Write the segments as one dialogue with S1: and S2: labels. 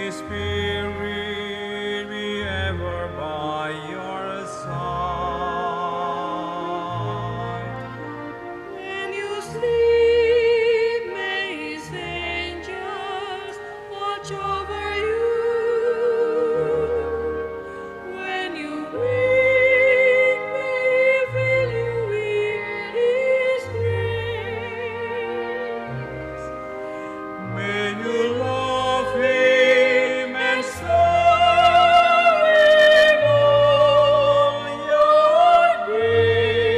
S1: Spirit be ever by your side.
S2: When you sleep, may His angels watch over you. When you wake, may He fill you with His grace.
S1: May you love Him and serve Him all your days.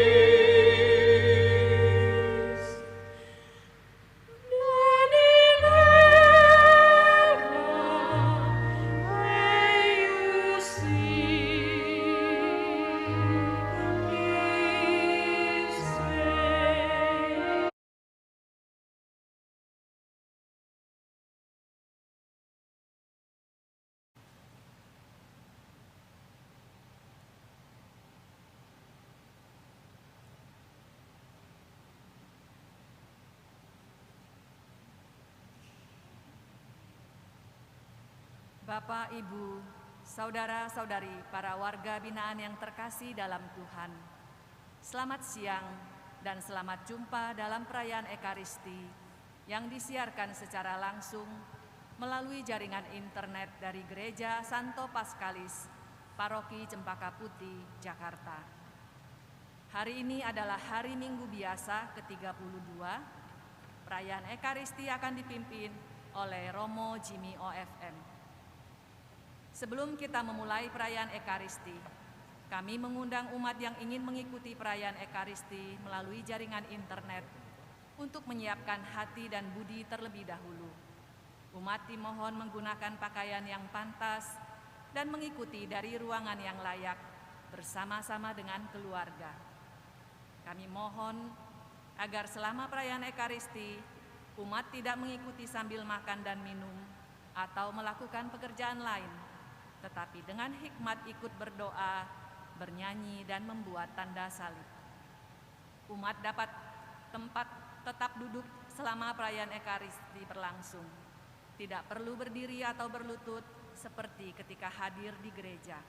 S2: And in heaven may you see His face.
S3: Bapak, Ibu, saudara-saudari, para warga binaan yang terkasih dalam Tuhan. Selamat siang dan selamat jumpa dalam perayaan Ekaristi yang disiarkan secara langsung melalui jaringan internet dari Gereja Santo Paskalis, Paroki Cempaka Putih, Jakarta. Hari ini adalah hari Minggu biasa ke-32. Perayaan Ekaristi akan dipimpin oleh Romo Jimmy OFM. Sebelum kita memulai perayaan Ekaristi, kami mengundang umat yang ingin mengikuti perayaan Ekaristi melalui jaringan internet untuk menyiapkan hati dan budi terlebih dahulu. Umat dimohon menggunakan pakaian yang pantas dan mengikuti dari ruangan yang layak bersama-sama dengan keluarga. Kami mohon agar selama perayaan Ekaristi, umat tidak mengikuti sambil makan dan minum atau melakukan pekerjaan lain, tetapi dengan hikmat ikut berdoa, bernyanyi, dan membuat tanda salib. Umat dapat tetap duduk selama perayaan Ekaristi berlangsung. Tidak perlu berdiri atau berlutut seperti ketika hadir di gereja.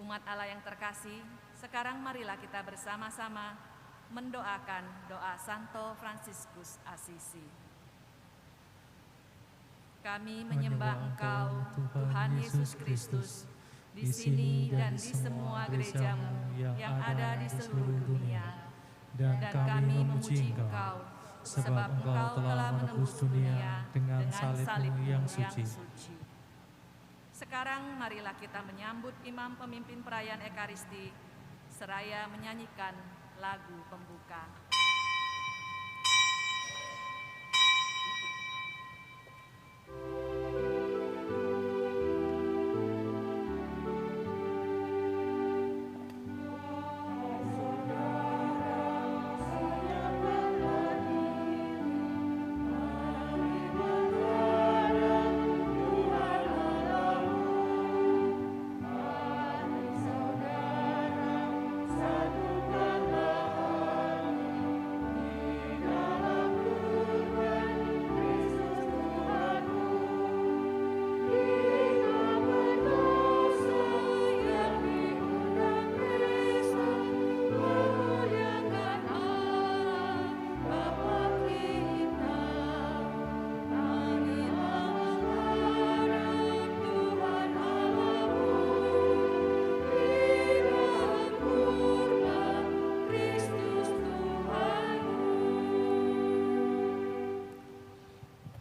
S3: Umat Allah yang terkasih, sekarang marilah kita bersama-sama mendoakan doa Santo Fransiskus Assisi. Kami menyembah Engkau, Tuhan Yesus Kristus, di sini dan di semua gerejamu yang ada di seluruh dunia. Dan kami memuji Engkau, sebab Engkau telah menebus dunia dengan salib-Mu yang suci. Sekarang marilah kita menyambut imam pemimpin perayaan Ekaristi, seraya menyanyikan lagu pembuka.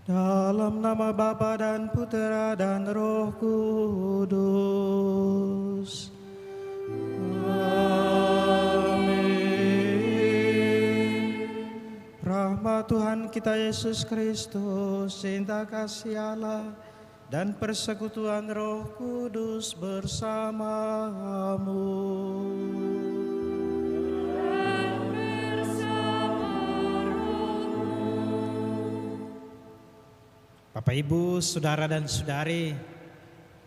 S4: Dalam nama Bapa dan Putera dan Roh Kudus. Amin. Rahmat Tuhan kita Yesus Kristus, cinta kasih Allah, dan persekutuan Roh Kudus bersamamu. Bapak, Ibu, Saudara dan Saudari,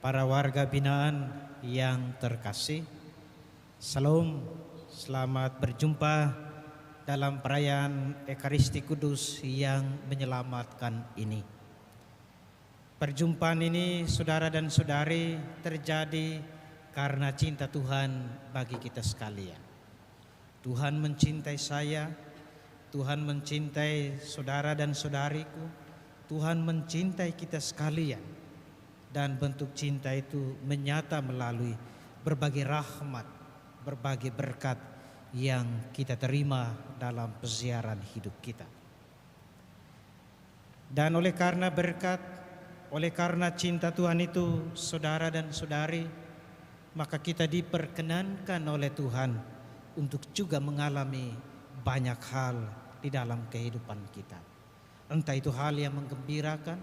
S4: para warga binaan yang terkasih, Salam, selamat berjumpa dalam perayaan Ekaristi Kudus yang menyelamatkan ini. Perjumpaan ini saudara dan saudari terjadi karena cinta Tuhan bagi kita sekalian. Tuhan mencintai saya, Tuhan mencintai saudara dan saudariku, Tuhan mencintai kita sekalian. Dan bentuk cinta itu menyata melalui berbagai rahmat, berbagai berkat yang kita terima dalam peziaran hidup kita. Dan oleh karena berkat, oleh karena cinta Tuhan itu, saudara dan saudari, maka kita diperkenankan oleh Tuhan untuk juga mengalami banyak hal di dalam kehidupan kita. Entah itu hal yang menggembirakan,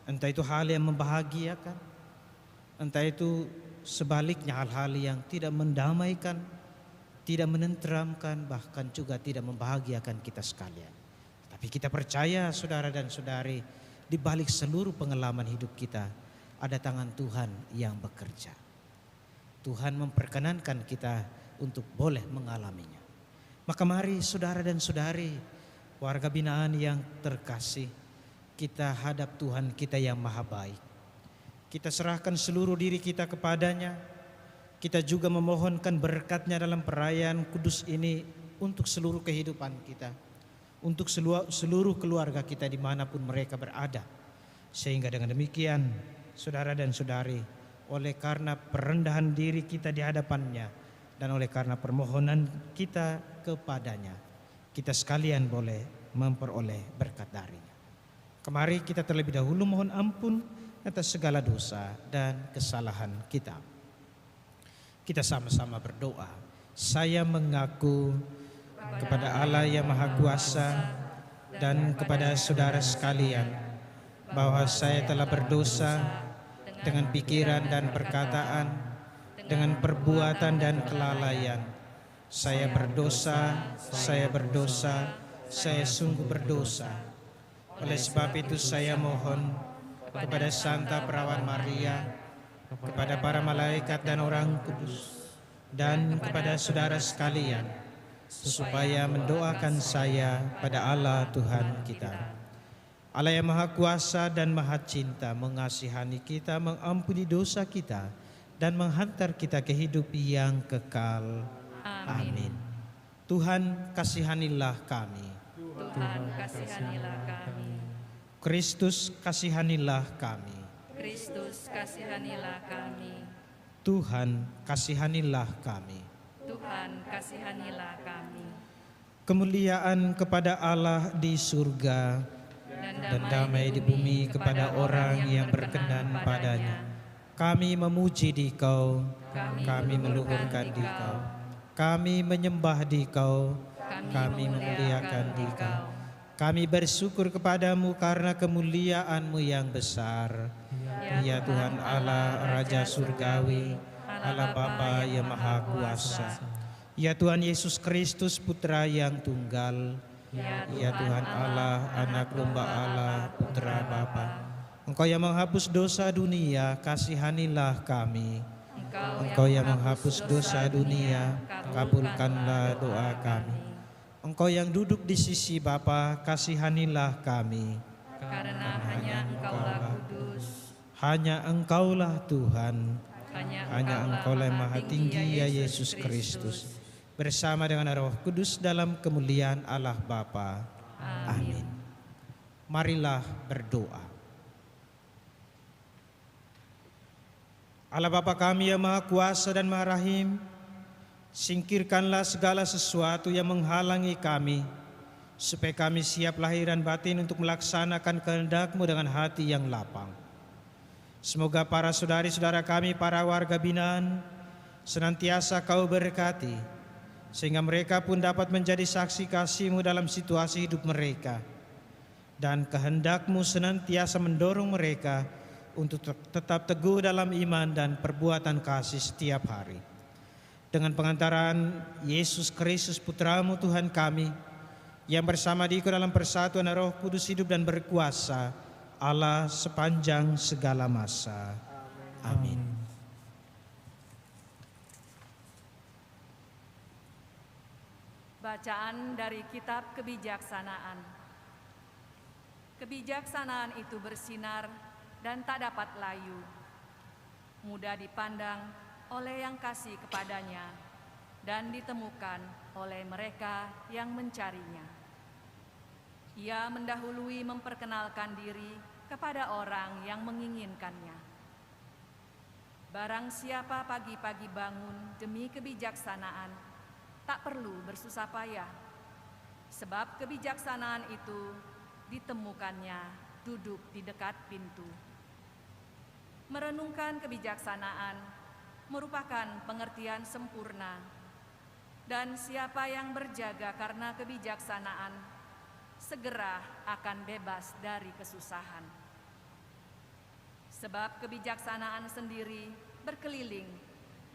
S4: entah itu hal yang membahagiakan, entah itu sebaliknya hal-hal yang tidak mendamaikan, tidak menenteramkan, bahkan juga tidak membahagiakan kita sekalian. Tapi kita percaya saudara dan saudari, di balik seluruh pengalaman hidup kita ada tangan Tuhan yang bekerja. Tuhan memperkenankan kita untuk boleh mengalaminya. Maka mari saudara dan saudari, warga binaan yang terkasih, kita hadap Tuhan kita yang maha baik. Kita serahkan seluruh diri kita kepadanya. Kita juga memohonkan berkat-Nya dalam perayaan kudus ini untuk seluruh kehidupan kita, untuk seluruh keluarga kita dimanapun mereka berada. Sehingga dengan demikian saudara dan saudari, oleh karena perendahan diri kita di hadapannya dan oleh karena permohonan kita kepadanya, kita sekalian boleh memperoleh berkat darinya. Kemari kita terlebih dahulu mohon ampun atas segala dosa dan kesalahan kita. Kita sama-sama berdoa. Saya mengaku kepada Allah yang Maha Kuasa dan kepada saudara sekalian bahwa saya telah berdosa dengan pikiran dan perkataan, dengan perbuatan dan kelalaian. Saya berdosa, saya sungguh berdosa. Oleh sebab itu saya mohon kepada Santa Perawan Maria, kepada para malaikat dan orang kudus, dan kepada saudara sekalian, supaya mendoakan saya pada Allah Tuhan kita. Allah yang Maha Kuasa dan Maha Cinta mengasihani kita, mengampuni dosa kita, dan menghantar kita ke hidup yang kekal. Amin. Tuhan kasihanilah kami.
S3: Tuhan kasihanilah kami.
S4: Kristus kasihanilah kami.
S3: Kristus kasihanilah kami.
S4: Tuhan kasihanilah kami.
S3: Tuhan kasihanilah kami.
S4: Kemuliaan kepada Allah di surga dan damai di bumi kepada orang yang berkenan padanya. Kami memuji Dikau, kami meluhurkan Dikau, kami menyembah Dikau, kami memuliakan Dikau. Kami bersyukur kepadamu karena kemuliaan-Mu yang besar. Ya Tuhan Allah, Raja Surgawi, Allah Bapa yang Maha Kuasa. Ya Tuhan Yesus Kristus, Putra yang tunggal. Ya Tuhan Allah, Anak Domba Allah, Putra Bapa. Engkau yang menghapus dosa dunia, kasihanilah kami. Engkau yang menghapus dosa dunia, kabulkanlah doa kami. Engkau yang duduk di sisi Bapa, kasihanilah kami.
S3: Karena hanya Engkaulah kudus,
S4: Hanya Engkaulah Tuhan, hanya Engkaulah yang Maha Tinggi, ya Yesus Kristus, bersama dengan Roh Kudus dalam kemuliaan Allah Bapa. Amin. Marilah berdoa. Allah Bapa kami yang Maha Kuasa dan Maha Rahim, singkirkanlah segala sesuatu yang menghalangi kami, supaya kami siap lahir dan batin untuk melaksanakan kehendak-Mu dengan hati yang lapang. Semoga para saudari-saudara kami, para warga binaan, senantiasa Kau berkati, sehingga mereka pun dapat menjadi saksi kasih-Mu dalam situasi hidup mereka. Dan kehendak-Mu senantiasa mendorong mereka untuk tetap teguh dalam iman dan perbuatan kasih setiap hari. Dengan pengantaran Yesus Kristus Putra-Mu Tuhan kami, yang bersama Dikau dalam persatuan Roh Kudus hidup dan berkuasa, Allah sepanjang segala masa. Amin.
S3: Bacaan dari Kitab Kebijaksanaan. Kebijaksanaan itu bersinar dan tak dapat layu, mudah dipandang oleh yang kasih kepadanya dan ditemukan oleh mereka yang mencarinya. Ia mendahului memperkenalkan diri kepada orang yang menginginkannya. Barang siapa pagi-pagi bangun demi kebijaksanaan, tak perlu bersusah payah, sebab kebijaksanaan itu ditemukannya duduk di dekat pintu. Merenungkan kebijaksanaan merupakan pengertian sempurna, dan siapa yang berjaga karena kebijaksanaan segera akan bebas dari kesusahan. Sebab kebijaksanaan sendiri berkeliling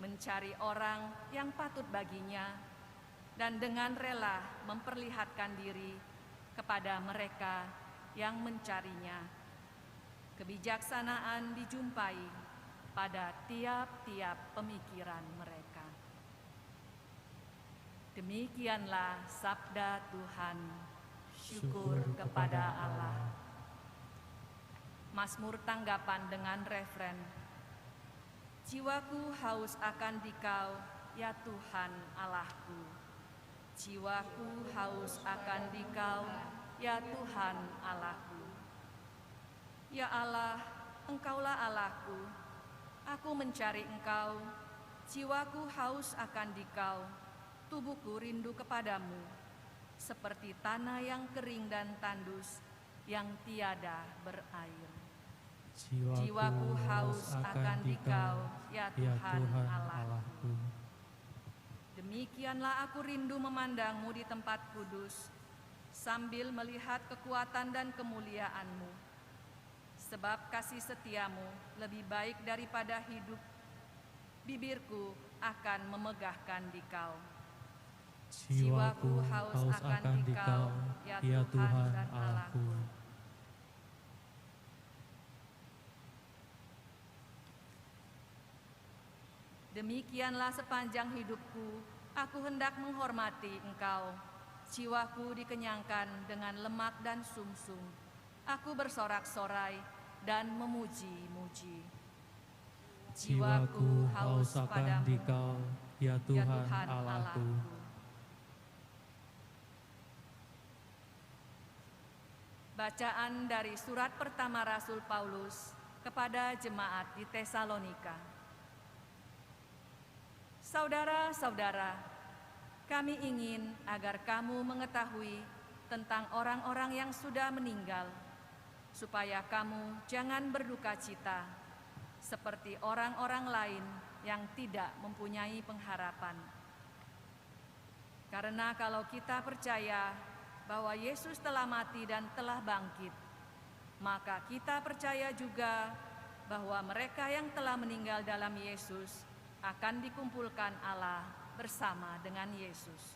S3: mencari orang yang patut baginya dan dengan rela memperlihatkan diri kepada mereka yang mencarinya. Kebijaksanaan dijumpai pada tiap-tiap pemikiran mereka. Demikianlah sabda Tuhan. Syukur kepada Allah. Mazmur tanggapan dengan refren. Jiwaku haus akan Dikau, ya Tuhan Allahku. Jiwaku haus akan Dikau, ya Tuhan Allahku. Ya Allah, Engkaulah Allahku. Aku mencari Engkau. Jiwaku haus akan Dikau. Tubuhku rindu kepadamu, seperti tanah yang kering dan tandus, yang tiada berair. Jiwaku haus akan Dikau, ya Tuhan Allahku. Demikianlah aku rindu memandangmu di tempat kudus, sambil melihat kekuatan dan kemuliaan-Mu. Sebab kasih setiamu lebih baik daripada hidup, bibirku akan memegahkan Dikau. Jiwaku haus akan Dikau, ya Tuhan dan Allahku. Demikianlah sepanjang hidupku, aku hendak menghormati Engkau. Jiwaku dikenyangkan dengan lemak dan sumsum. Aku bersorak-sorai dan memuji-muji. Jiwaku haus padamu,
S5: Dikau, ya Tuhan Allahku.
S3: Bacaan dari surat pertama Rasul Paulus kepada jemaat di Tesalonika. Saudara-saudara, kami ingin agar kamu mengetahui tentang orang-orang yang sudah meninggal, supaya kamu jangan berduka cita seperti orang-orang lain yang tidak mempunyai pengharapan. Karena kalau kita percaya bahwa Yesus telah mati dan telah bangkit, maka kita percaya juga bahwa mereka yang telah meninggal dalam Yesus akan dikumpulkan Allah bersama dengan Yesus.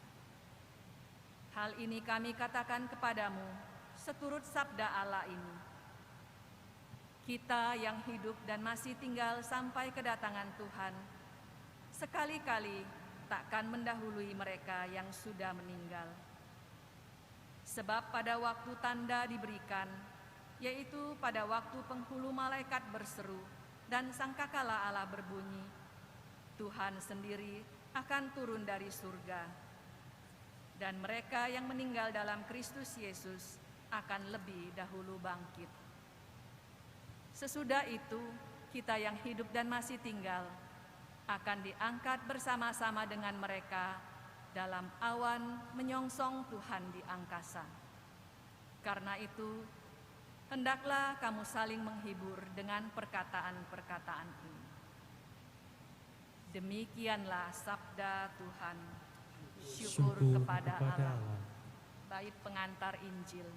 S3: Hal ini kami katakan kepadamu seturut sabda Allah ini. Kita yang hidup dan masih tinggal sampai kedatangan Tuhan, sekali-kali takkan mendahului mereka yang sudah meninggal. Sebab pada waktu tanda diberikan, yaitu pada waktu penghulu malaikat berseru dan sangkakala Allah berbunyi, Tuhan sendiri akan turun dari surga, dan mereka yang meninggal dalam Kristus Yesus akan lebih dahulu bangkit. Sesudah itu, kita yang hidup dan masih tinggal akan diangkat bersama-sama dengan mereka dalam awan menyongsong Tuhan di angkasa. Karena itu, hendaklah kamu saling menghibur dengan perkataan-perkataan ini. Demikianlah sabda Tuhan. Syukur kepada Allah. Bait pengantar Injil.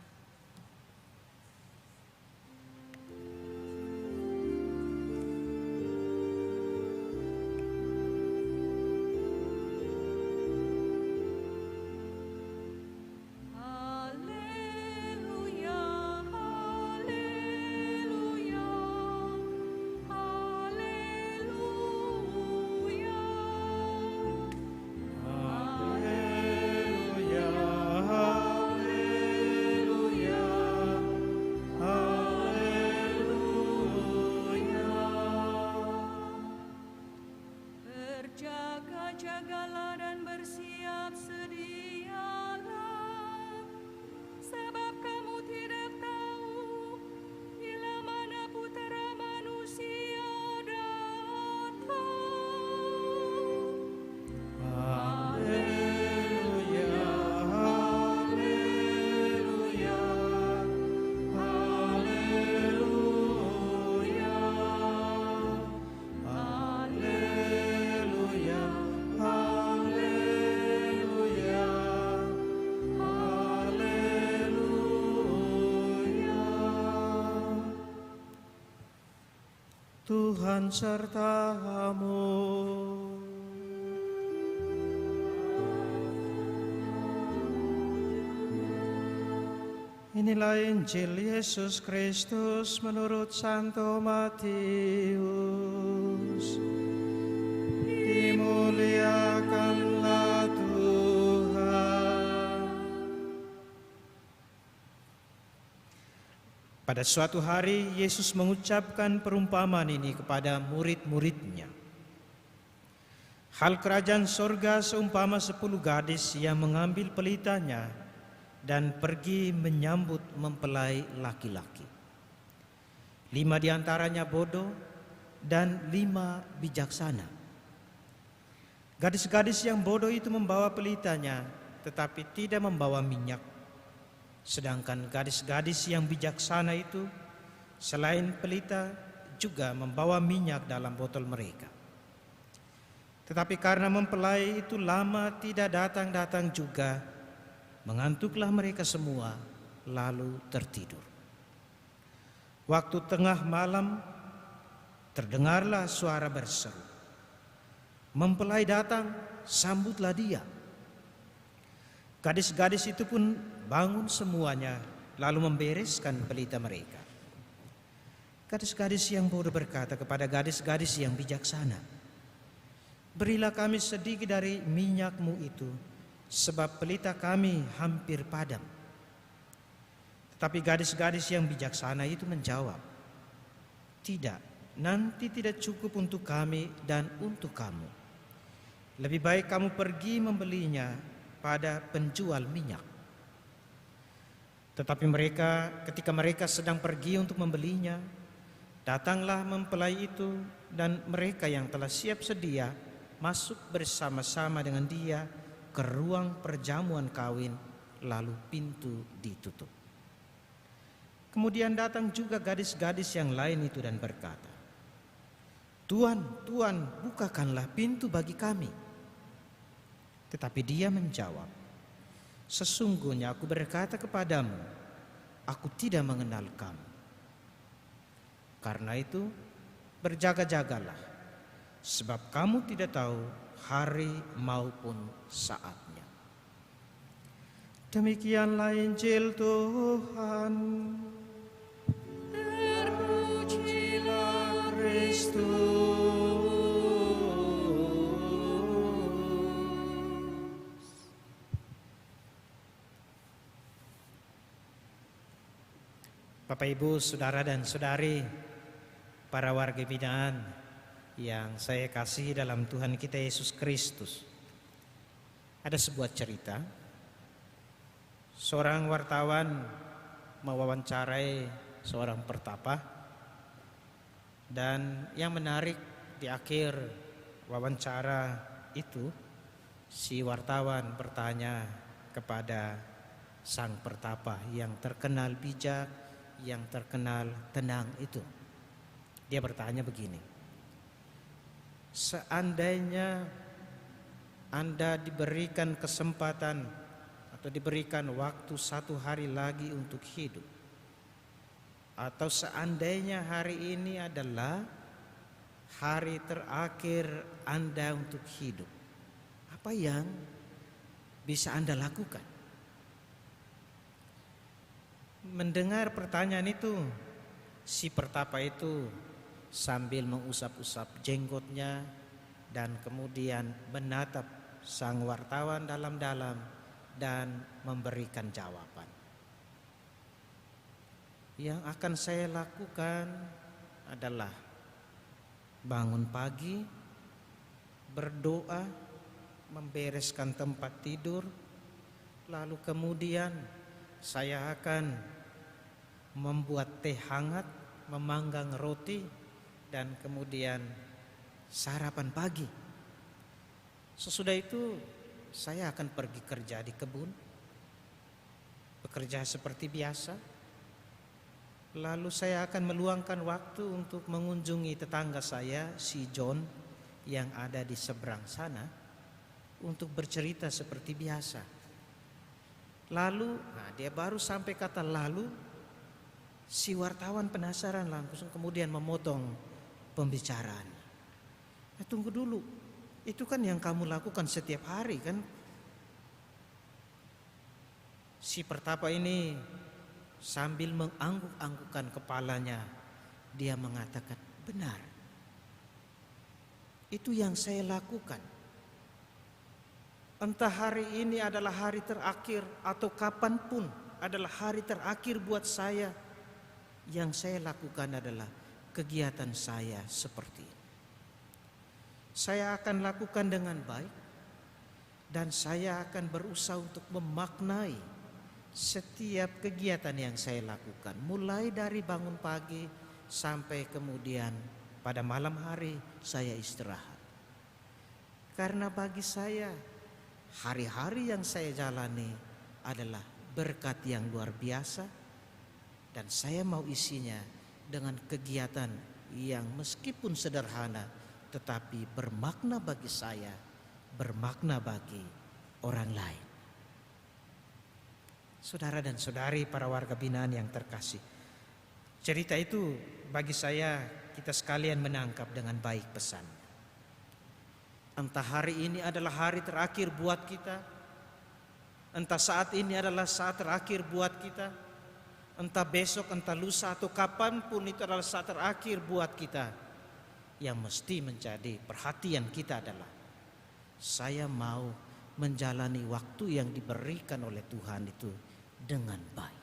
S2: Haleluya, haleluya.
S4: Tuhan sertamu. Inilah Injil Yesus Kristus menurut Santo Matius. Dimuliakanlah Tuhan. Pada suatu hari Yesus mengucapkan perumpamaan ini kepada murid-muridnya. Hal kerajaan sorga seumpama 10 gadis yang mengambil pelitanya dan pergi menyambut mempelai laki-laki. 5 diantaranya bodoh dan 5 bijaksana. Gadis-gadis yang bodoh itu membawa pelitanya tetapi tidak membawa minyak. Sedangkan gadis-gadis yang bijaksana itu selain pelita juga membawa minyak dalam botol mereka. Tetapi karena mempelai itu lama tidak datang-datang juga, mengantuklah mereka semua lalu tertidur. Waktu tengah malam terdengarlah suara berseru, "Mempelai datang, sambutlah dia." Gadis-gadis itu pun bangun semuanya lalu membereskan pelita mereka. Gadis-gadis yang bodoh berkata kepada gadis-gadis yang bijaksana, "Berilah kami sedikit dari minyakmu itu, sebab pelita kami hampir padam." Tetapi gadis-gadis yang bijaksana itu menjawab, "Tidak, nanti tidak cukup untuk kami dan untuk kamu. Lebih baik kamu pergi membelinya pada penjual minyak." Tetapi ketika mereka sedang pergi untuk membelinya, datanglah mempelai itu dan mereka yang telah siap sedia masuk bersama-sama dengan dia ke ruang perjamuan kawin, lalu pintu ditutup. Kemudian datang juga gadis-gadis yang lain itu dan berkata, "Tuan, Tuan, bukakanlah pintu bagi kami." Tetapi dia menjawab, "Sesungguhnya aku berkata kepadamu, aku tidak mengenal kamu. Karena itu berjaga-jagalah, sebab kamu tidak tahu hari maupun saatnya." Demikianlah Injil Tuhan. Terpujilah Kristus. Bapak, Ibu, saudara dan saudari, para warga binaan yang saya kasih dalam Tuhan kita Yesus Kristus. Ada sebuah cerita. Seorang wartawan mewawancarai seorang pertapa, dan yang menarik di akhir wawancara itu, si wartawan bertanya kepada sang pertapa yang terkenal bijak, yang terkenal tenang itu. Dia bertanya begini, "Seandainya Anda diberikan kesempatan atau diberikan waktu 1 hari lagi untuk hidup, atau seandainya hari ini adalah hari terakhir Anda untuk hidup, apa yang bisa Anda lakukan?" Mendengar pertanyaan itu, si pertapa itu sambil mengusap-usap jenggotnya dan kemudian menatap sang wartawan dalam-dalam dan memberikan jawaban. "Yang akan saya lakukan adalah bangun pagi, berdoa, membereskan tempat tidur, lalu kemudian saya akan membuat teh hangat, memanggang roti, dan kemudian sarapan pagi. Sesudah itu saya akan pergi kerja di kebun, bekerja seperti biasa. Lalu saya akan meluangkan waktu untuk mengunjungi tetangga saya, si John, yang ada di seberang sana, untuk bercerita seperti biasa." Lalu, dia baru sampai kata "lalu", si wartawan penasaran langsung kemudian memotong pembicaraan. Tunggu dulu, itu kan yang kamu lakukan setiap hari kan? Si pertapa ini sambil mengangguk-anggukkan kepalanya, dia mengatakan, benar, itu yang saya lakukan. Entah hari ini adalah hari terakhir atau kapanpun adalah hari terakhir buat saya, yang saya lakukan adalah kegiatan saya seperti ini. Saya akan lakukan dengan baik dan saya akan berusaha untuk memaknai setiap kegiatan yang saya lakukan, mulai dari bangun pagi sampai kemudian pada malam hari saya istirahat. Karena bagi saya hari-hari yang saya jalani adalah berkat yang luar biasa, dan saya mau isinya dengan kegiatan yang meskipun sederhana tetapi bermakna bagi saya, bermakna bagi orang lain. Saudara dan saudari, para warga binaan yang terkasih, cerita itu bagi saya kita sekalian menangkap dengan baik pesan. Entah hari ini adalah hari terakhir buat kita, entah saat ini adalah saat terakhir buat kita, entah besok, entah lusa, atau kapanpun itu adalah saat terakhir buat kita. Yang mesti menjadi perhatian kita adalah, saya mau menjalani waktu yang diberikan oleh Tuhan itu dengan baik.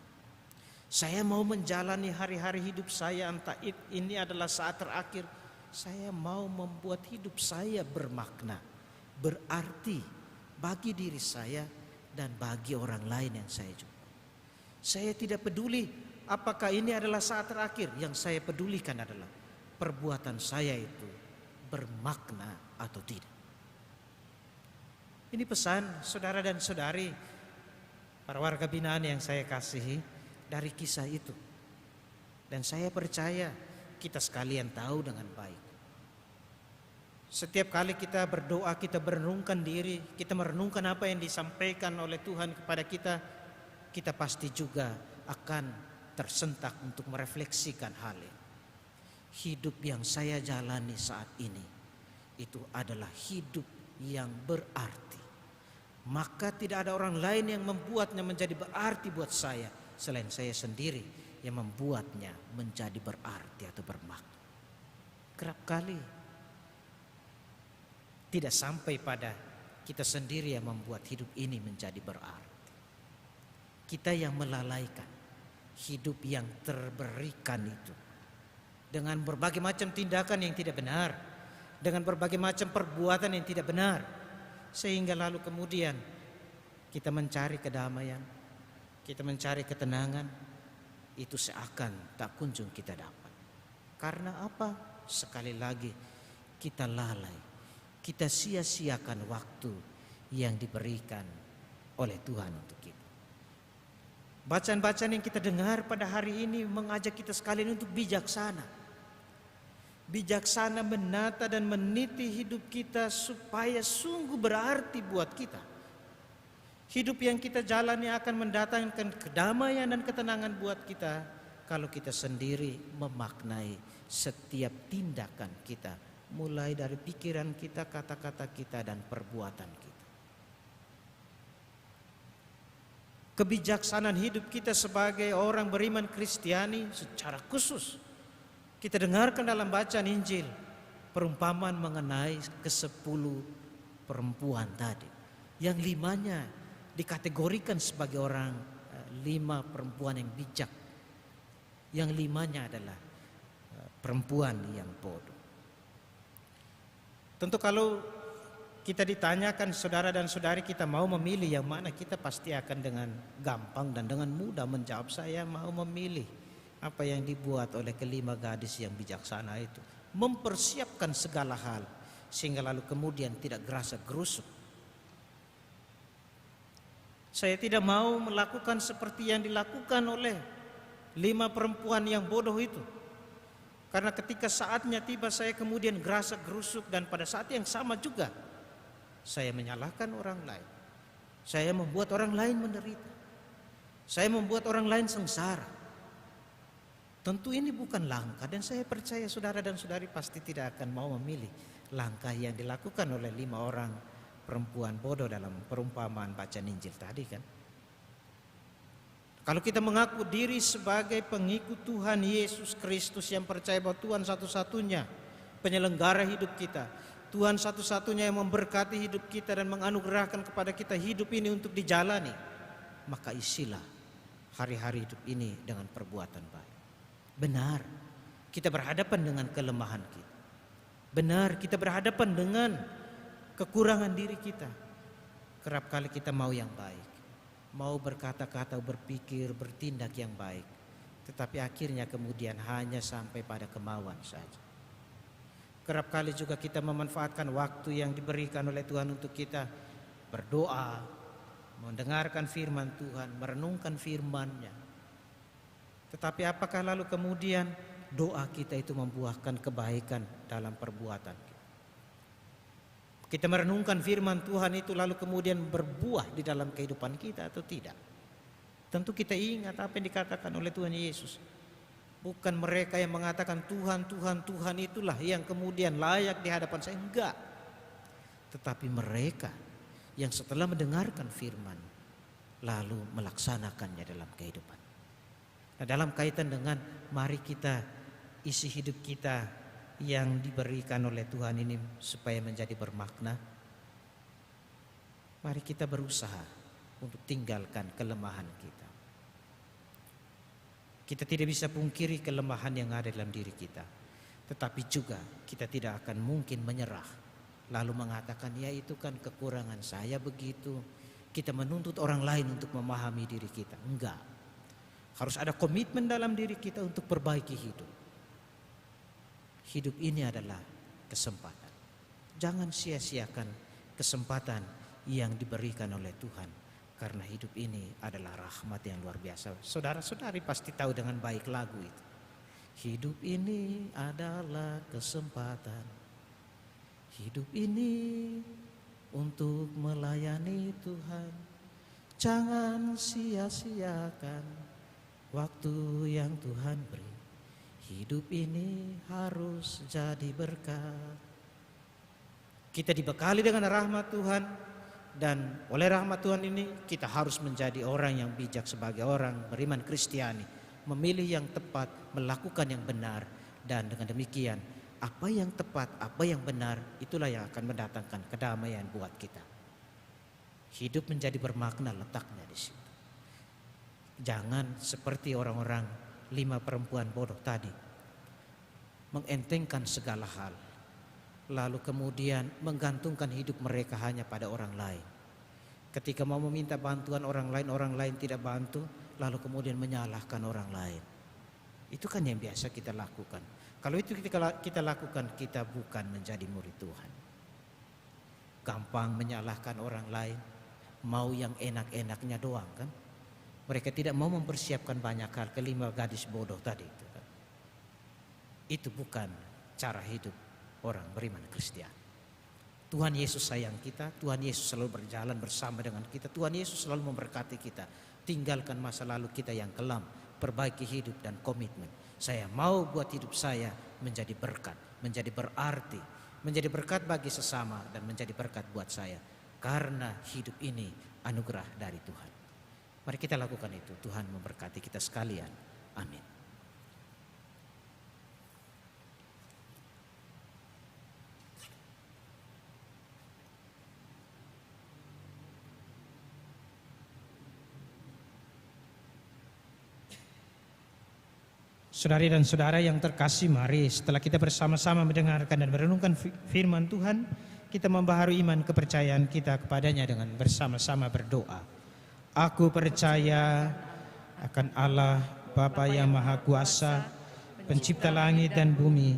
S4: Saya mau menjalani hari-hari hidup saya, entah ini adalah saat terakhir, saya mau membuat hidup saya bermakna, berarti bagi diri saya dan bagi orang lain yang saya jumpai. Saya tidak peduli apakah ini adalah saat terakhir, yang saya pedulikan adalah perbuatan saya itu bermakna atau tidak. Ini pesan saudara dan saudari, para warga binaan yang saya kasihi, dari kisah itu. Dan saya percaya kita sekalian tahu dengan baik. Setiap kali kita berdoa, kita merenungkan diri, kita merenungkan apa yang disampaikan oleh Tuhan kepada kita, kita pasti juga akan tersentak untuk merefleksikan hal ini. Hidup yang saya jalani saat ini itu adalah hidup yang berarti. Maka tidak ada orang lain yang membuatnya menjadi berarti buat saya selain saya sendiri yang membuatnya menjadi berarti atau bermakna. Kerap kali tidak sampai pada kita sendiri yang membuat hidup ini menjadi berarti. Kita yang melalaikan hidup yang terberikan itu dengan berbagai macam tindakan yang tidak benar, dengan berbagai macam perbuatan yang tidak benar, sehingga lalu kemudian kita mencari kedamaian, kita mencari ketenangan, itu seakan tak kunjung kita dapat. Karena apa? Sekali lagi kita lalai, kita sia-siakan waktu yang diberikan oleh Tuhan untuk kita. Bacaan-bacaan yang kita dengar pada hari ini mengajak kita sekalian untuk bijaksana. Bijaksana menata dan meniti hidup kita supaya sungguh berarti buat kita. Hidup yang kita jalani akan mendatangkan kedamaian dan ketenangan buat kita kalau kita sendiri memaknai setiap tindakan kita, mulai dari pikiran kita, kata-kata kita, dan perbuatan kita. Kebijaksanaan hidup kita sebagai orang beriman Kristiani secara khusus kita dengarkan dalam bacaan Injil, perumpamaan mengenai ke-10 perempuan tadi, yang 5-nya dikategorikan sebagai orang 5 perempuan yang bijak, yang 5-nya adalah perempuan yang bodoh. Tentu kalau kita ditanyakan saudara dan saudari kita mau memilih yang mana, kita pasti akan dengan gampang dan dengan mudah menjawab, saya mau memilih apa yang dibuat oleh ke-5 gadis yang bijaksana itu, mempersiapkan segala hal sehingga lalu kemudian tidak gerasa gerusuk. Saya tidak mau melakukan seperti yang dilakukan oleh 5 perempuan yang bodoh itu, karena ketika saatnya tiba saya kemudian gerasa gerusuk, dan pada saat yang sama juga saya menyalahkan orang lain, saya membuat orang lain menderita, saya membuat orang lain sengsara. Tentu ini bukan langkah, dan saya percaya saudara dan saudari pasti tidak akan mau memilih langkah yang dilakukan oleh 5 orang perempuan bodoh dalam perumpamaan bacaan Injil tadi kan. Kalau kita mengaku diri sebagai pengikut Tuhan Yesus Kristus yang percaya bahwa Tuhan satu-satunya penyelenggara hidup kita, Tuhan satu-satunya yang memberkati hidup kita dan menganugerahkan kepada kita hidup ini untuk dijalani, maka isilah hari-hari hidup ini dengan perbuatan baik. Benar, kita berhadapan dengan kelemahan kita. Benar, kita berhadapan dengan kekurangan diri kita. Kerap kali kita mau yang baik, mau berkata-kata, berpikir, bertindak yang baik, tetapi akhirnya kemudian hanya sampai pada kemauan saja. Kerap kali juga kita memanfaatkan waktu yang diberikan oleh Tuhan untuk kita berdoa, mendengarkan firman Tuhan, merenungkan firman-Nya. Tetapi apakah lalu kemudian doa kita itu membuahkan kebaikan dalam perbuatan kita? Kita merenungkan firman Tuhan itu lalu kemudian berbuah di dalam kehidupan kita atau tidak? Tentu kita ingat apa yang dikatakan oleh Tuhan Yesus. Bukan mereka yang mengatakan Tuhan, Tuhan, Tuhan itulah yang kemudian layak di hadapan saya. Enggak. Tetapi mereka yang setelah mendengarkan firman lalu melaksanakannya dalam kehidupan. Nah, dalam kaitan dengan mari kita isi hidup kita yang diberikan oleh Tuhan ini supaya menjadi bermakna, mari kita berusaha untuk tinggalkan kelemahan kita. Kita tidak bisa pungkiri kelemahan yang ada dalam diri kita, tetapi juga kita tidak akan mungkin menyerah lalu mengatakan ya itu kan kekurangan saya begitu. Kita menuntut orang lain untuk memahami diri kita. Enggak. Harus ada komitmen dalam diri kita untuk perbaiki hidup. Hidup ini adalah kesempatan. Jangan sia-siakan kesempatan yang diberikan oleh Tuhan. Karena hidup ini adalah rahmat yang luar biasa. Saudara-saudari pasti tahu dengan baik lagu itu. Hidup ini adalah kesempatan. Hidup ini untuk melayani Tuhan. Jangan sia-siakan waktu yang Tuhan beri. Hidup ini harus jadi berkat. Kita dibekali dengan rahmat Tuhan, dan oleh rahmat Tuhan ini kita harus menjadi orang yang bijak sebagai orang beriman Kristiani, memilih yang tepat, melakukan yang benar, dan dengan demikian apa yang tepat, apa yang benar, itulah yang akan mendatangkan kedamaian buat kita. Hidup menjadi bermakna letaknya di situ. Jangan seperti orang-orang 5 perempuan bodoh tadi, mengentengkan segala hal, lalu kemudian menggantungkan hidup mereka hanya pada orang lain. Ketika mau meminta bantuan orang lain tidak bantu, lalu kemudian menyalahkan orang lain. Itu kan yang biasa kita lakukan. Kalau itu kita lakukan, kita bukan menjadi murid Tuhan. Gampang menyalahkan orang lain, mau yang enak-enaknya doang kan. Mereka tidak mau mempersiapkan banyak hal, ke-5 gadis bodoh tadi itu kan. Itu bukan cara hidup orang beriman Kristen. Tuhan Yesus sayang kita, Tuhan Yesus selalu berjalan bersama dengan kita, Tuhan Yesus selalu memberkati kita. Tinggalkan masa lalu kita yang kelam, perbaiki hidup dan komitmen. Saya mau buat hidup saya menjadi berkat, menjadi berarti, menjadi berkat bagi sesama dan menjadi berkat buat saya. Karena hidup ini anugerah dari Tuhan. Mari kita lakukan itu. Tuhan memberkati kita sekalian. Amin. Saudari dan saudara yang terkasih, mari setelah kita bersama-sama mendengarkan dan merenungkan firman Tuhan, kita membaharui iman kepercayaan kita kepadanya dengan bersama-sama berdoa. Aku percaya akan Allah Bapa yang Maha Kuasa, pencipta langit dan bumi,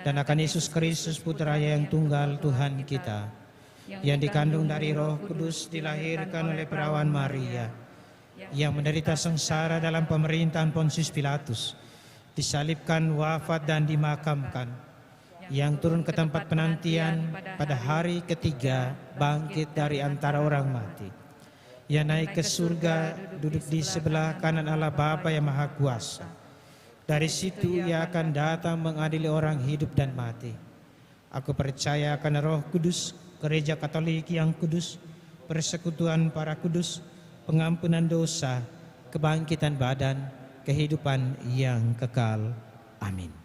S4: dan akan Yesus Kristus Putra yang tunggal Tuhan kita, yang dikandung dari Roh Kudus, dilahirkan oleh perawan Maria, yang menderita sengsara dalam pemerintahan Pontius Pilatus, disalibkan, wafat dan dimakamkan, yang turun ke tempat penantian, pada hari ketiga bangkit dari antara orang mati, yang naik ke surga, duduk di sebelah kanan Allah Bapa yang Maha Kuasa, Dari situ ia akan datang mengadili orang hidup dan mati. Aku percaya akan Roh Kudus, Gereja Katolik yang kudus, persekutuan para kudus, pengampunan dosa, kebangkitan badan, kehidupan yang kekal. Amin.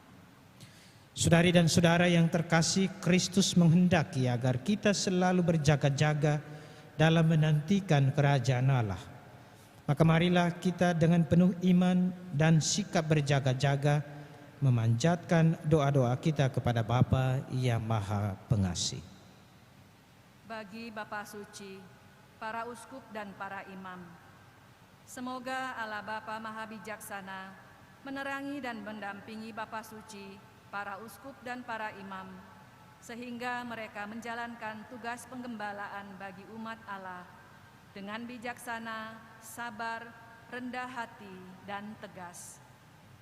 S4: Saudari dan saudara yang terkasih, Kristus menghendaki agar kita selalu berjaga-jaga dalam menantikan kerajaan Allah. Maka marilah kita dengan penuh iman dan sikap berjaga-jaga memanjatkan doa-doa kita kepada Bapa yang Maha Pengasih.
S3: Bagi Bapa Suci, para uskup dan para imam, semoga Allah Bapa Maha Bijaksana menerangi dan mendampingi Bapa Suci, para uskup dan para imam, sehingga mereka menjalankan tugas penggembalaan bagi umat Allah dengan bijaksana, sabar, rendah hati, dan tegas.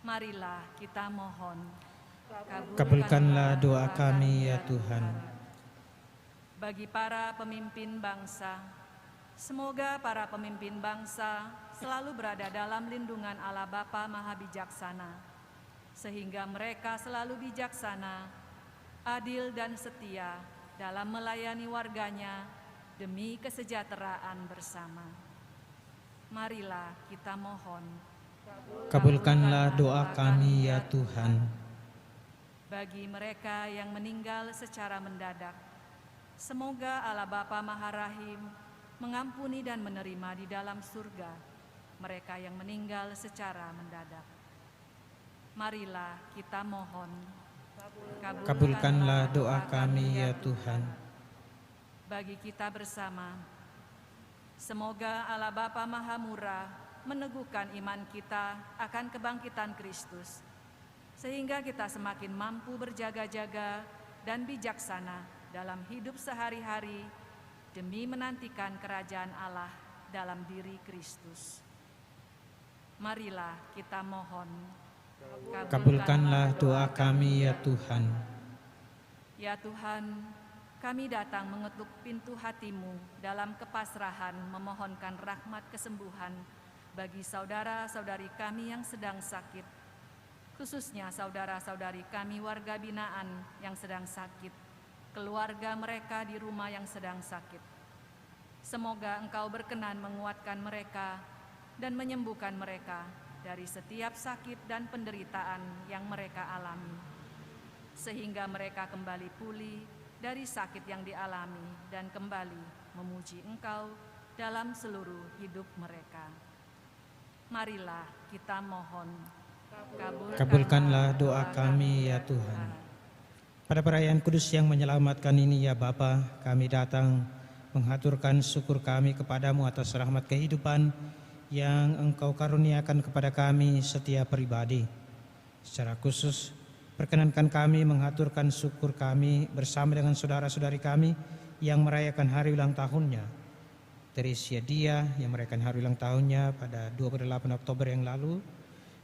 S3: Marilah kita mohon.
S4: Kabulkanlah doa kami ya Tuhan.
S3: Bagi para pemimpin bangsa, semoga para pemimpin bangsa selalu berada dalam lindungan Allah Bapa Maha Bijaksana, sehingga mereka selalu bijaksana, adil dan setia dalam melayani warganya demi kesejahteraan bersama. Marilah kita mohon.
S4: Kabulkanlah doa kami ya Tuhan.
S3: Bagi mereka yang meninggal secara mendadak, semoga Allah Bapa Maha Rahim mengampuni dan menerima di dalam surga mereka yang meninggal secara mendadak. Marilah kita mohon.
S4: Kabulkanlah doa kami ya Tuhan.
S3: Bagi kita bersama, semoga Allah Bapa Maha Murah meneguhkan iman kita akan kebangkitan Kristus, sehingga kita semakin mampu berjaga-jaga dan bijaksana dalam hidup sehari-hari demi menantikan kerajaan Allah dalam diri Kristus. Marilah kita mohon.
S4: Kabulkanlah doa kami ya Tuhan.
S3: Ya Tuhan, kami datang mengetuk pintu hati-Mu dalam kepasrahan memohonkan rahmat kesembuhan bagi saudara-saudari kami yang sedang sakit, khususnya saudara-saudari kami warga binaan yang sedang sakit, keluarga mereka di rumah yang sedang sakit. Semoga Engkau berkenan menguatkan mereka dan menyembuhkan mereka dari setiap sakit dan penderitaan yang mereka alami, sehingga mereka kembali pulih dari sakit yang dialami dan kembali memuji Engkau dalam seluruh hidup mereka. Marilah kita mohon.
S4: Kabulkanlah doa kami ya Tuhan. Pada perayaan kudus yang menyelamatkan ini ya Bapa, kami datang menghaturkan syukur kami kepadamu atas rahmat kehidupan yang Engkau karuniakan kepada kami setiap pribadi. Secara khusus, perkenankan kami menghaturkan syukur kami bersama dengan saudara-saudari kami yang merayakan hari ulang tahunnya. Teresia Dia yang merayakan hari ulang tahunnya pada 28 Oktober yang lalu.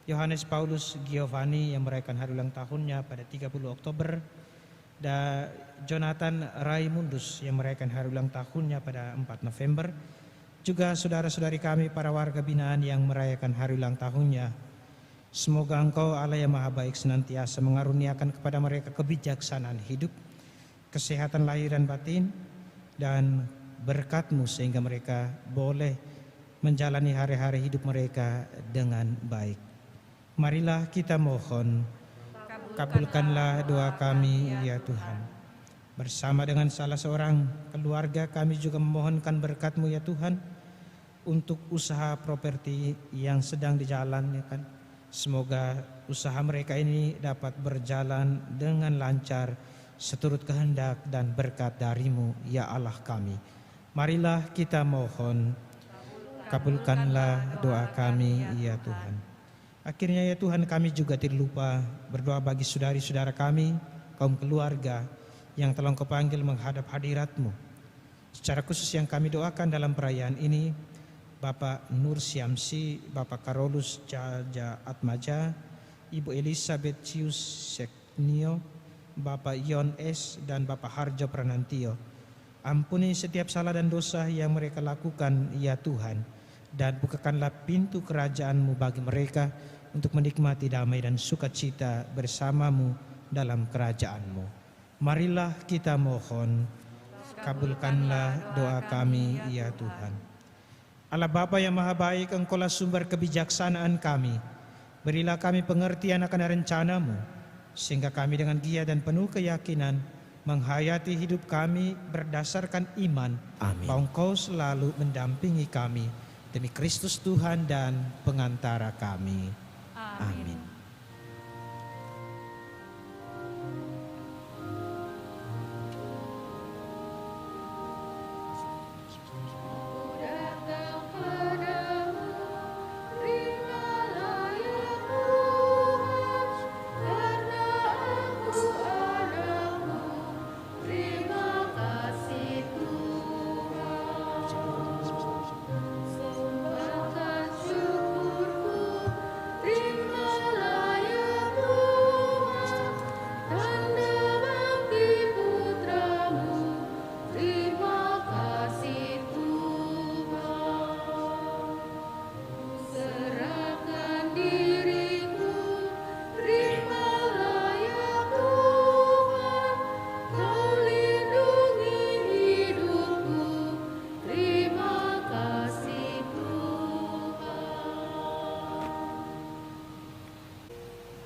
S4: Yohanes Paulus Giovanni yang merayakan hari ulang tahunnya pada 30 Oktober. Dan Jonathan Raimundus yang merayakan hari ulang tahunnya pada 4 November. Juga saudara-saudari kami para warga binaan yang merayakan hari ulang tahunnya. Semoga Engkau Allah yang Maha Baik senantiasa mengaruniakan kepada mereka kebijaksanaan hidup, kesehatan lahir dan batin, dan berkat-Mu sehingga mereka boleh menjalani hari-hari hidup mereka dengan baik. Marilah kita mohon. Kabulkanlah doa kami ya Tuhan. Bersama dengan salah seorang keluarga kami juga memohonkan berkat-Mu ya Tuhan untuk usaha properti yang sedang dijalankan. Semoga usaha mereka ini dapat berjalan dengan lancar seturut kehendak dan berkat dari-Mu ya Allah kami. Marilah kita mohon. Kabulkanlah doa kami ya Tuhan. Akhirnya ya Tuhan, kami juga tidak lupa berdoa bagi saudari-saudara kami, kaum keluarga yang telah Engkau panggil menghadap hadirat-Mu. Secara khusus yang kami doakan dalam perayaan ini, Bapak Nur Syamsi, Bapak Karolus Jaja Atmaja, Ibu Elizabeth Cius Seknio, Bapak Ion S, dan Bapak Harjo Pranantio. Ampuni setiap salah dan dosa yang mereka lakukan ya Tuhan, dan bukakanlah pintu kerajaan-Mu bagi mereka untuk menikmati damai dan sukacita bersamamu dalam kerajaan-Mu. Marilah kita mohon, kabulkanlah doa kami, ya Tuhan. Allah Bapa yang Maha Baik, Engkaulah sumber kebijaksanaan kami. Berilah kami pengertian akan rencana-Mu, sehingga kami dengan giat dan penuh keyakinan menghayati hidup kami berdasarkan iman, bahwa Engkau selalu mendampingi kami demi Kristus Tuhan dan pengantara kami. Amin.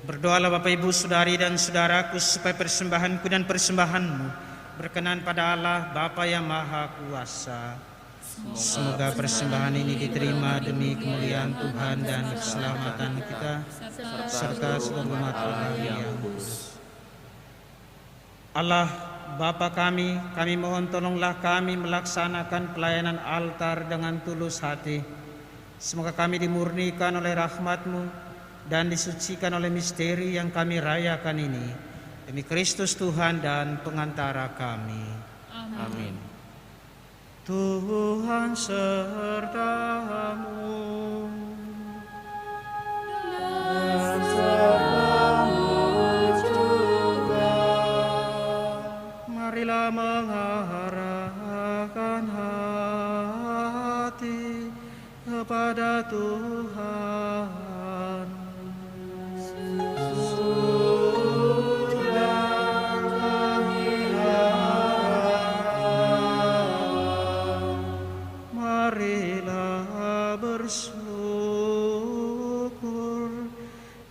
S4: Berdoalah Bapak Ibu, Saudari dan Saudaraku, supaya persembahanku dan persembahanmu berkenan pada Allah Bapa yang Maha Kuasa. Semoga persembahan ini diterima demi kemuliaan Tuhan dan keselamatan kita, serta seluruh umat Allah yang kudus. Allah Bapa kami mohon tolonglah kami melaksanakan pelayanan altar dengan tulus hati. Semoga kami dimurnikan oleh rahmat-Mu dan disucikan oleh misteri yang kami rayakan ini, demi Kristus Tuhan dan pengantara kami. Amin. Tuhan sertamu. Dan sertamu juga. Marilah mengarahkan hati kepada Tuhan. Bersyukur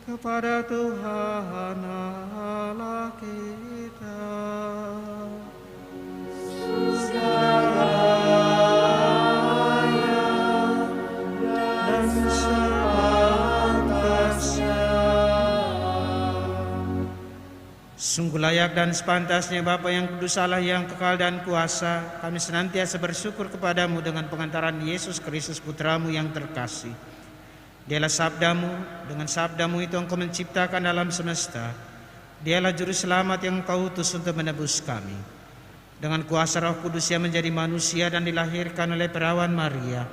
S4: kepada Tuhan Allah kita. Dan sepantasnya. Sungguh layak dan sepantasnya Bapa yang kudus, Allah yang kekal dan kuasa, kami senantiasa bersyukur kepadamu dengan pengantaran Yesus Kristus Putramu yang terkasih. Dialah sabdamu, dengan sabdamu itu engkau menciptakan alam semesta. Dialah juru selamat yang engkau utus untuk menebus kami. Dengan kuasa Roh Kudus yang menjadi manusia dan dilahirkan oleh perawan Maria,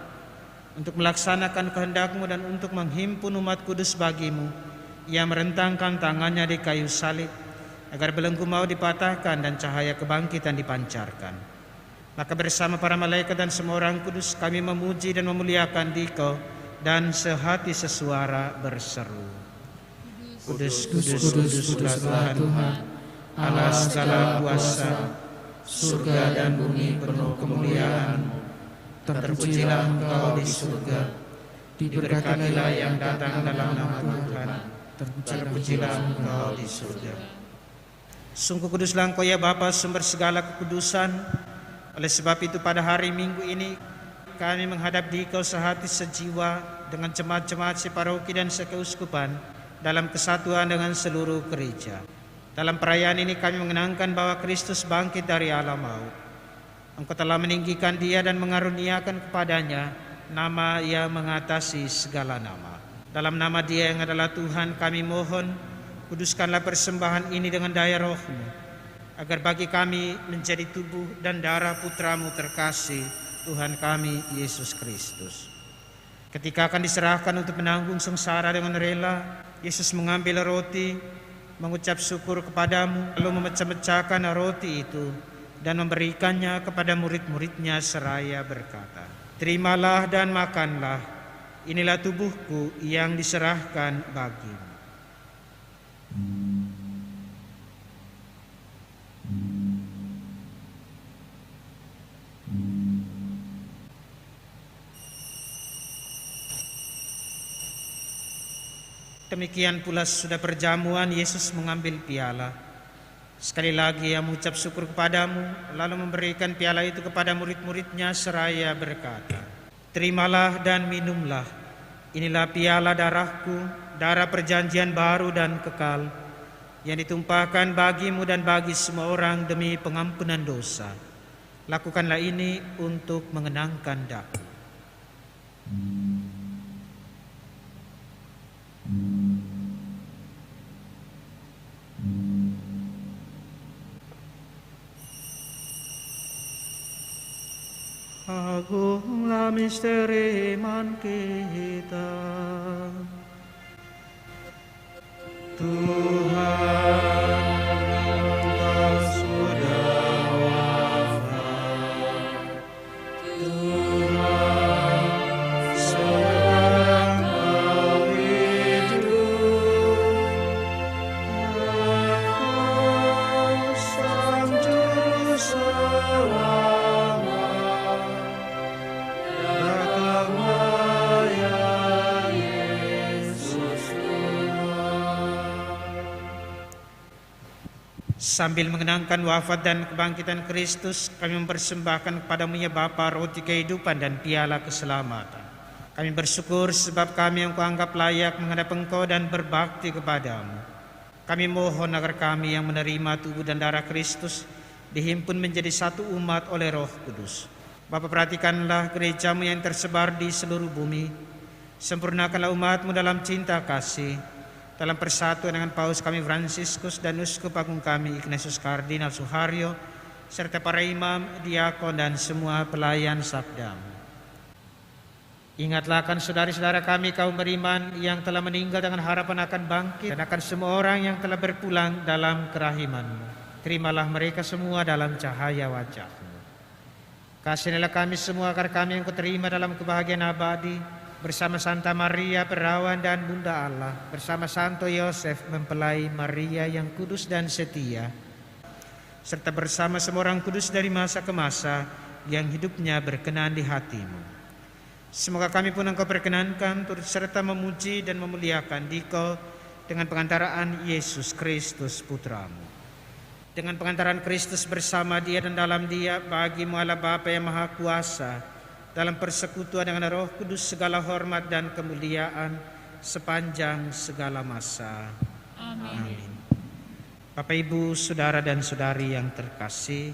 S4: untuk melaksanakan kehendakmu dan untuk menghimpun umat kudus bagimu, ia merentangkan tangannya di kayu salib, agar belenggu mau dipatahkan dan cahaya kebangkitan dipancarkan. Maka bersama para malaikat dan semua orang kudus kami memuji dan memuliakan Dikau, dan sehati sesuara berseru, Kudus, kudus, kuduslah Tuhan, Allah segala kuasa, surga dan bumi penuh kemuliaan-Mu. Terpujilah Engkau di surga, diberkatilah yang datang dalam nama Tuhan, terpujilah Engkau di surga. Sungguh kuduslah Engkau ya Bapa, sumber segala kekudusan. Oleh sebab itu pada hari Minggu ini kami menghadap Dikau sehati sejiwa dengan jemaat-jemaat separoki dan sekeuskupan dalam kesatuan dengan seluruh gereja. Dalam perayaan ini kami mengenangkan bahwa Kristus bangkit dari alam maut. Engkau telah meninggikan Dia dan mengaruniakan kepadanya nama yang mengatasi segala nama. Dalam nama Dia yang adalah Tuhan kami mohon, kuduskanlah persembahan ini dengan daya Roh-Mu, agar bagi kami menjadi tubuh dan darah Putramu terkasih, Tuhan kami Yesus Kristus. Ketika akan diserahkan untuk menanggung sengsara dengan rela, Yesus mengambil roti, mengucap syukur kepadamu, lalu memecah-mecahkan roti itu dan memberikannya kepada murid-muridnya seraya berkata, "Terimalah dan makanlah, inilah tubuhku yang diserahkan bagimu. Demikian pula sudah perjamuan, Yesus mengambil piala. Sekali lagi ia mengucap syukur kepadamu, lalu memberikan piala itu kepada murid-muridnya seraya berkata, "Terimalah dan minumlah, inilah piala darahku, darah perjanjian baru dan kekal, yang ditumpahkan bagimu dan bagi semua orang demi pengampunan dosa. Lakukanlah ini untuk mengenangkan daku." Agunglah misteri iman kita. Tuhan, Engkau sudah wafat. Tuhan, sekarang Kau hidup. Engkau Sang Juru Selamat. Datanglah ya Yesus Tuhan. Sambil mengenangkan wafat dan kebangkitan Kristus, kami mempersembahkan kepadamu ya Bapa roti kehidupan dan piala keselamatan. Kami bersyukur sebab kami yang Kau anggap layak menghadap Engkau dan berbakti kepadamu. Kami mohon agar kami yang menerima tubuh dan darah Kristus dihimpun menjadi satu umat oleh Roh Kudus. Bapa, perhatikanlah gerejamu yang tersebar di seluruh bumi. Sempurnakanlah umatmu dalam cinta kasih, dalam persatuan dengan Paus kami Fransiskus dan Uskup Agung kami Ignatius Kardinal Suharyo, serta para imam, diakon dan semua pelayan sabdamu. Ingatlah akan saudara-saudara kami kaum beriman yang telah meninggal dengan harapan akan bangkit, dan akan semua orang yang telah berpulang dalam kerahiman-Mu. Terimalah mereka semua dalam cahaya wajah-Mu. Kasihanilah kami semua agar kami yang Kau terima dalam kebahagiaan abadi, bersama Santa Maria Perawan dan Bunda Allah, bersama Santo Yosef mempelai Maria yang kudus dan setia, serta bersama semua orang kudus dari masa ke masa yang hidupnya berkenan di hati-Mu. Semoga kami pun Engkau perkenankan turut serta memuji dan memuliakan Dikau dengan pengantaraan Yesus Kristus Putra-Mu. Dengan pengantaran Kristus bersama Dia dan dalam Dia, bagi-Mu Allah Bapa yang Maha Kuasa, dalam persekutuan dengan Roh Kudus segala hormat dan kemuliaan sepanjang segala masa. Amin. Bapak, Ibu, saudara dan saudari yang terkasih,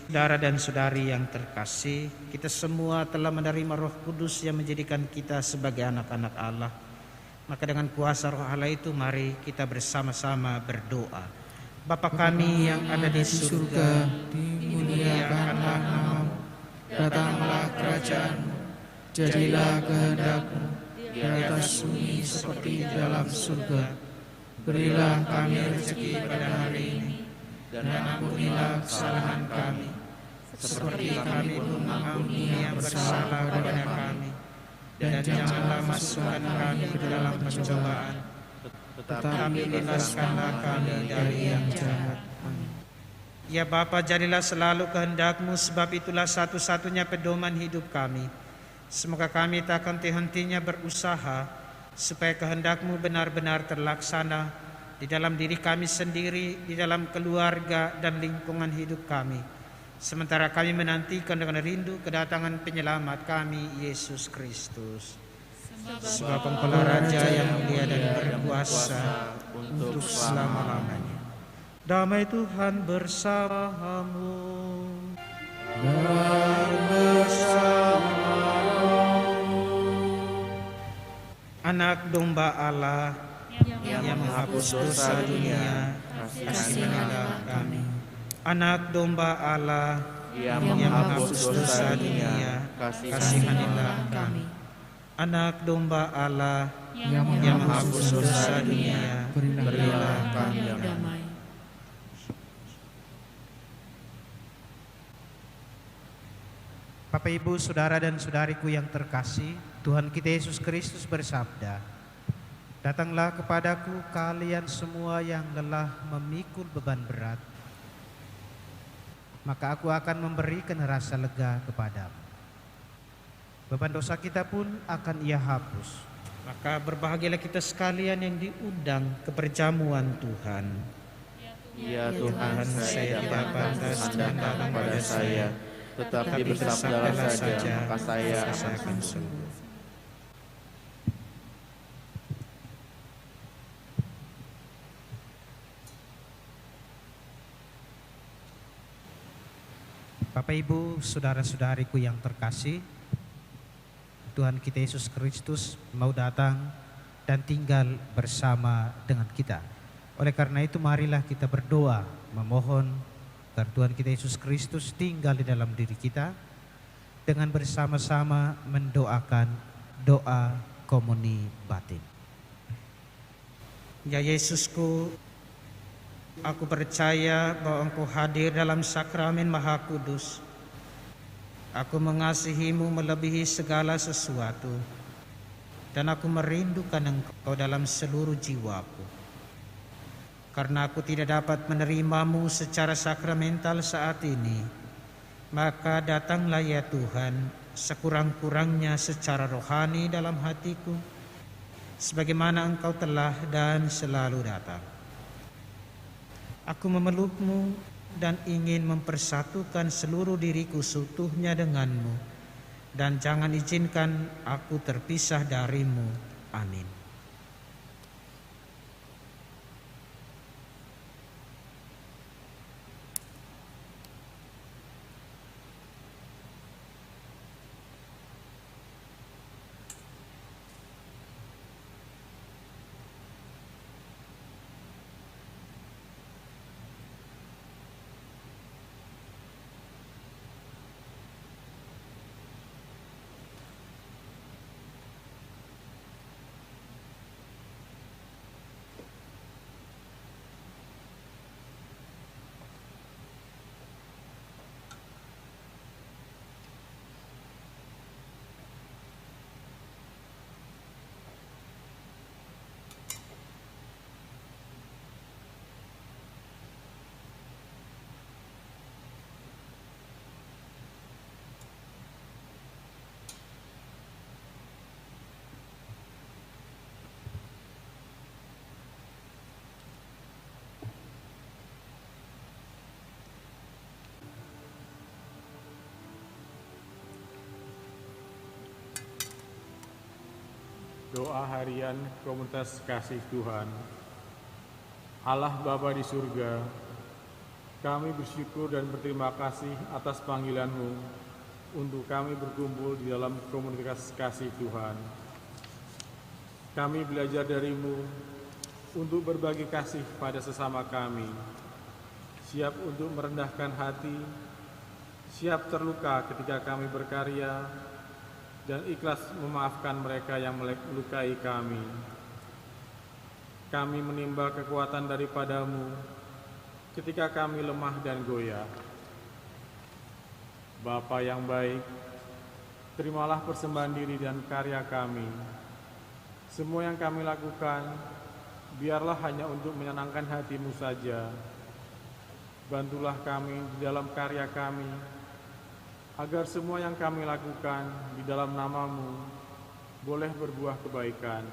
S4: kita semua telah menerima Roh Kudus yang menjadikan kita sebagai anak-anak Allah. Maka dengan kuasa Roh Allah itu, mari kita bersama-sama berdoa. Bapa kami yang ada di surga, dimuliakanlah nama-Mu, datanglah kerajaan-Mu, jadilah kehendak-Mu di atas bumi seperti di dalam surga. Berilah kami rezeki pada hari ini, dan ampunilah kesalahan kami, seperti kami pun mengampuni yang bersalah kepada kami. Dan janganlah masukkan kami ke dalam pencobaan, tetapi bebaskanlah kami dari yang jahat. Amin. Ya Bapa, jadilah selalu kehendak-Mu, sebab itulah satu-satunya pedoman hidup kami. Semoga kami tak akan henti-hentinya berusaha, supaya kehendak-Mu benar-benar terlaksana di dalam diri kami sendiri, di dalam keluarga dan lingkungan hidup kami. Sementara kami menantikan dengan rindu kedatangan penyelamat kami, Yesus Kristus. Sebab Engkau Raja yang mulia dan berkuasa untuk selama-lamanya. Damai Tuhan bersamamu. Dan bersamamu. Anak domba Allah yang menghapus dosa dunia, kasihanilah kami. Anak domba Allah yang menghapus dosa dunia, kasihanilah kami. Anak domba Allah yang menghapus dosa dunia, berilah kami damai. Bapak, Ibu, saudara dan saudariku yang terkasih, Tuhan kita Yesus Kristus bersabda, "Datanglah kepadaku kalian semua yang lelah memikul beban berat, maka aku akan memberikan rasa lega kepadamu. Beban dosa kita pun akan Ia hapus." Maka berbahagialah kita sekalian yang diundang ke perjamuan Tuhan.
S6: Ya Tuhan, saya tidak pantas datang kepada saya, tetapi bersabdalah saja, maka saya akan sembuh.
S4: Bapak, Ibu, saudara-saudariku yang terkasih, Tuhan kita Yesus Kristus mau datang dan tinggal bersama dengan kita. Oleh karena itu marilah kita berdoa, memohon agar Tuhan kita Yesus Kristus tinggal di dalam diri kita dengan bersama-sama mendoakan doa komuni batin. Ya Yesusku, aku percaya bahwa Engkau hadir dalam sakramen Maha Kudus. Aku mengasihimu melebihi segala sesuatu, dan aku merindukan Engkau dalam seluruh jiwaku. Karena aku tidak dapat menerimamu secara sakramental saat ini, maka datanglah ya Tuhan sekurang-kurangnya secara rohani dalam hatiku, sebagaimana Engkau telah dan selalu datang. Aku memelukmu dan ingin mempersatukan seluruh diriku seutuhnya denganmu, dan jangan izinkan aku terpisah darimu. Amin.
S1: Doa harian Komunitas Kasih Tuhan. Allah Bapa di surga, kami bersyukur dan berterima kasih atas panggilan-Mu untuk kami berkumpul di dalam Komunitas Kasih Tuhan. Kami belajar dari-Mu untuk berbagi kasih pada sesama kami, siap untuk merendahkan hati, siap terluka ketika kami berkarya, dan ikhlas memaafkan mereka yang melukai kami. Kami menimba kekuatan daripada-Mu ketika kami lemah dan goyah. Bapa yang baik, terimalah persembahan diri dan karya kami. Semua yang kami lakukan, biarlah hanya untuk menyenangkan hati-Mu saja. Bantulah kami di dalam karya kami, agar semua yang kami lakukan di dalam nama-Mu boleh berbuah kebaikan.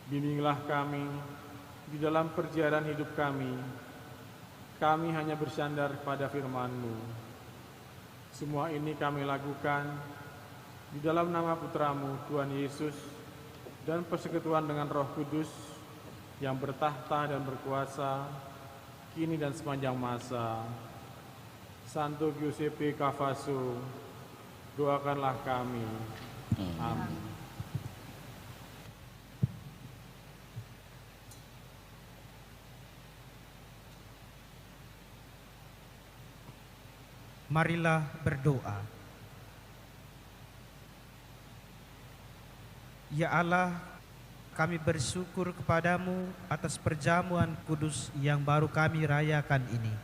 S1: Bimbinglah kami di dalam perjalanan hidup kami. Kami hanya bersandar pada firman-Mu. Semua ini kami lakukan di dalam nama Putra-Mu, Tuhan Yesus, dan persekutuan dengan Roh Kudus yang bertahta dan berkuasa kini dan sepanjang masa. Santo Giuseppe Cavasso, doakanlah kami. Amin.
S4: Marilah berdoa. Ya Allah, kami bersyukur kepadamu atas perjamuan kudus yang baru kami rayakan ini.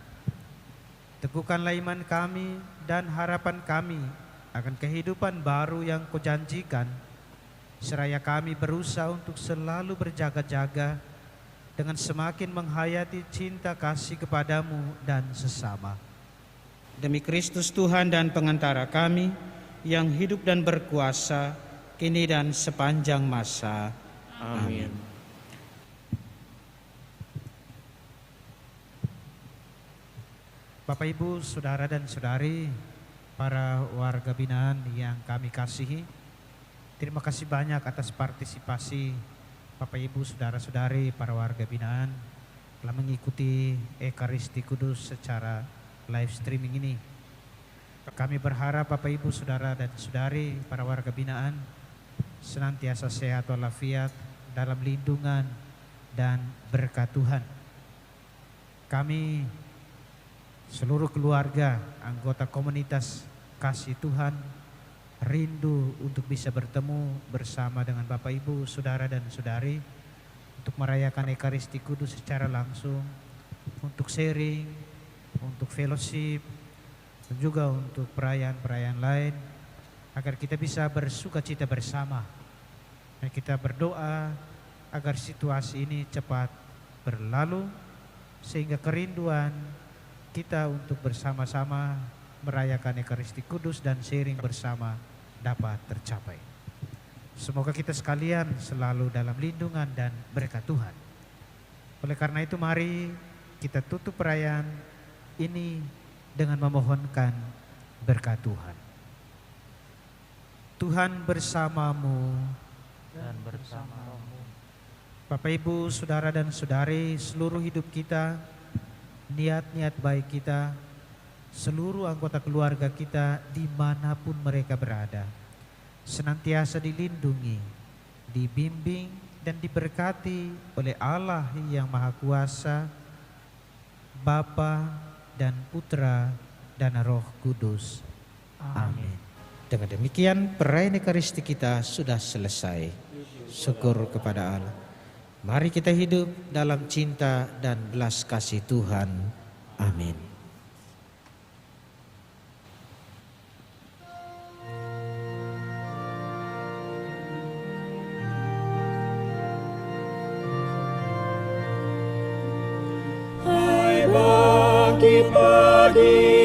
S4: Teguhkanlah iman kami dan harapan kami akan kehidupan baru yang Kau janjikan, seraya kami berusaha untuk selalu berjaga-jaga dengan semakin menghayati cinta kasih kepadamu dan sesama. Demi Kristus Tuhan dan pengantara kami, yang hidup dan berkuasa kini dan sepanjang masa.
S6: Amin.
S4: Bapak, Ibu, Saudara dan Saudari, para warga binaan yang kami kasihi, terima kasih banyak atas partisipasi Bapak, Ibu, Saudara-saudari, para warga binaan telah mengikuti Ekaristi Kudus secara live streaming ini. Kami berharap Bapak, Ibu, Saudara dan Saudari, para warga binaan senantiasa sehat walafiat dalam lindungan dan berkat Tuhan. Kami seluruh keluarga, anggota komunitas kasih Tuhan, rindu untuk bisa bertemu bersama dengan Bapak, Ibu, Saudara dan Saudari untuk merayakan Ekaristi Kudus secara langsung, untuk sharing, untuk fellowship, dan juga untuk perayaan-perayaan lain, agar kita bisa bersuka cita bersama. Dan kita berdoa agar situasi ini cepat berlalu, sehingga kerinduan kita untuk bersama-sama merayakan Ekaristi Kudus dan sharing bersama dapat tercapai. Semoga kita sekalian selalu dalam lindungan dan berkat Tuhan. Oleh karena itu, mari kita tutup perayaan ini dengan memohonkan berkat Tuhan. Tuhan bersamamu
S6: Dan bersamamu.
S4: Bapak, Ibu, Saudara dan Saudari, seluruh hidup kita, niat-niat baik kita, seluruh anggota keluarga kita dimanapun mereka berada, senantiasa dilindungi, dibimbing dan diberkati oleh Allah yang Maha Kuasa, Bapa dan Putra dan Roh Kudus. Amin. Dengan demikian perayaan Ekaristi kita sudah selesai. Syukur kepada Allah. Mari kita hidup dalam cinta dan belas kasih Tuhan. Amin.
S2: Hai bangkit pagi